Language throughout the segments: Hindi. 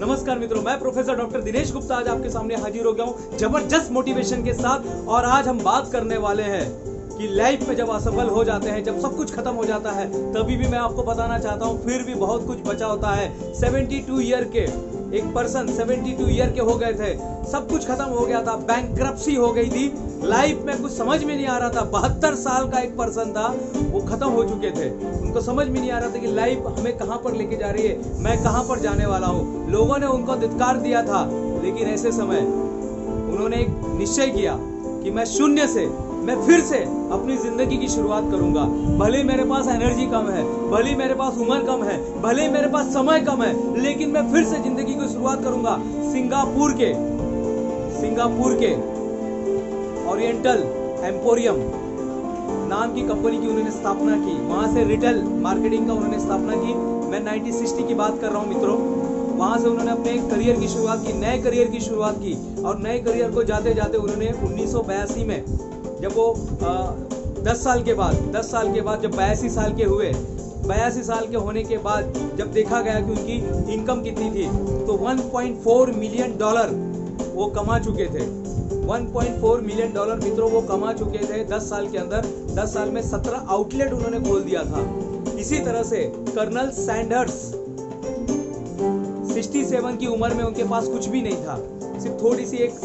नमस्कार मित्रों, मैं प्रोफेसर डॉक्टर दिनेश गुप्ता आज आपके सामने हाजिर हो गया हूँ जबरदस्त मोटिवेशन के साथ। और आज हम बात करने वाले हैं कि लाइफ में जब असफल हो जाते हैं, जब सब कुछ खत्म हो जाता है, तभी भी मैं आपको बताना चाहता हूँ फिर भी बहुत कुछ बचा होता है। 72 ईयर के एक पर्सन 72 ईयर के हो गए थे, सब कुछ खत्म हो गया था, बैंकरप्सी हो गई थी, लाइफ में कुछ समझ में नहीं आ रहा था। 72 साल का एक पर्सन था, वो खत्म हो चुके थे, उनको समझ में नहीं आ रहा था कि लाइफ हमें कहां पर लेके जा रही है, मैं कहां पर जाने वाला हूं। लोगों ने उनको धिक्कार दिया था, लेकिन ऐसे समय उन्होंने एक निश्चय किया कि मैं शून्य से मैं फिर से अपनी जिंदगी की शुरुआत करूंगा। भले मेरे पास एनर्जी कम है, भले मेरे पास उम्र कम है, भले मेरे पास समय कम है, लेकिन मैं फिर से जिंदगी की शुरुआत करूंगा। सिंगापुर के ओरिएंटल एम्पोरियम नाम की कंपनी की उन्होंने स्थापना की, वहां से रिटेल मार्केटिंग का उन्होंने स्थापना की। मैं 1960 की बात कर रहा हूं मित्रों। वहां से उन्होंने अपने करियर की शुरुआत की, नए करियर की शुरुआत की, और नए करियर को जाते जाते उन्होंने 1982 में जब वो 10 साल के बाद जब 82 साल के हुए, 82 साल के होने के बाद जब देखा गया कि उनकी इनकम कितनी थी, तो $1.4 मिलियन वो कमा चुके थे। $1.4 मिलियन मित्रों वो कमा चुके थे 10 साल के अंदर। 10 साल में 17 आउटलेट उन्होंने खोल दिया था। इसी तरह से कर्नल सैंडर्स 67 की उम्र में उनके पास कुछ भी नहीं था, सिर्फ थोड़ी सी एक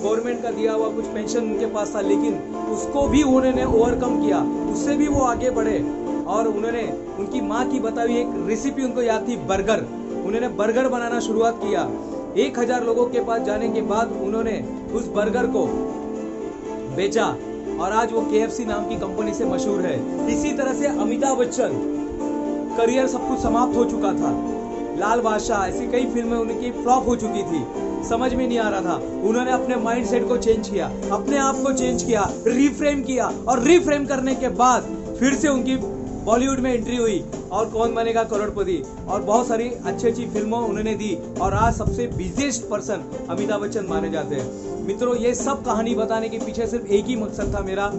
गवर्नमेंट का दिया हुआ कुछ पेंशन उनके पास था, लेकिन उसको भी उन्होंने ओवरकम किया, उससे भी वो आगे बढ़े। और उन्होंने उनकी माँ की बताई एक रेसिपी उनको याद थी, बर्गर। उन्होंने बर्गर बनाना शुरुआत किया। 1000 लोगों के पास जाने के बाद उन्होंने उस बर्गर को बेचा और आज वो KFC नाम की कंपनी से मशहूर है। इसी तरह से अमिताभ बच्चन करियर सब कुछ समाप्त हो चुका था। लाल बादशाह, ऐसी कई फिल्में उनकी फ्लॉप हो चुकी थी, समझ में नहीं आ रहा था। उन्होंने अपने माइंडसेट को चेंज किया, अपने आप को चेंज किया, रीफ्रेम किया, और रीफ्रेम करने के बाद फिर से उनकी बॉलीवुड में एंट्री हुई और कौन बनेगा करोड़पति, और बहुत सारी अच्छी फिल्मों उन्होंने दी, और आज सबसे बिजिएस्ट पर्सन अमिताभ बच्चन माने जाते हैं। मित्रों, ये सब कहानी बताने के पीछे सिर्फ एक ही मकसद था मेरा।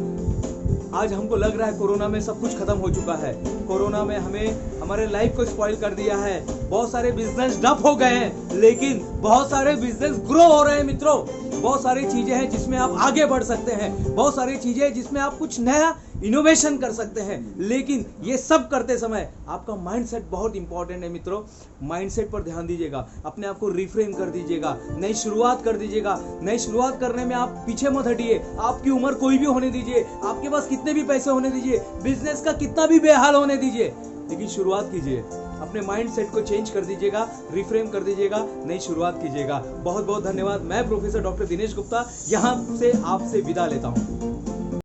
आज हमको लग रहा है कोरोना में सब कुछ खत्म हो चुका है, कोरोना में हमें हमारे लाइफ को स्पॉइल कर दिया है, बहुत सारे बिजनेस डप हो गए हैं, लेकिन बहुत सारे बिजनेस ग्रो हो रहे हैं मित्रों। बहुत सारी चीजें हैं जिसमें आप आगे बढ़ सकते हैं, बहुत सारी चीजें हैं जिसमें आप कुछ नया इनोवेशन कर सकते हैं, लेकिन ये सब करते समय आपका माइंडसेट बहुत इंपॉर्टेंट है मित्रों। माइंडसेट पर ध्यान दीजिएगा, अपने आप को रिफ्रेम कर दीजिएगा, नई शुरुआत कर दीजिएगा। नई शुरुआत करने में आप पीछे मत हटिए, आपकी उम्र कोई भी होने दीजिए, आपके पास कितने भी पैसे होने दीजिए, बिजनेस का कितना भी बेहाल होने दीजिए, लेकिन शुरुआत कीजिए। अपने माइंड सेट को चेंज कर दीजिएगा, रिफ्रेम कर दीजिएगा, नई शुरुआत कीजिएगा। बहुत बहुत धन्यवाद। मैं प्रोफेसर डॉक्टर दिनेश गुप्ता यहाँ से आपसे विदा लेता हूँ।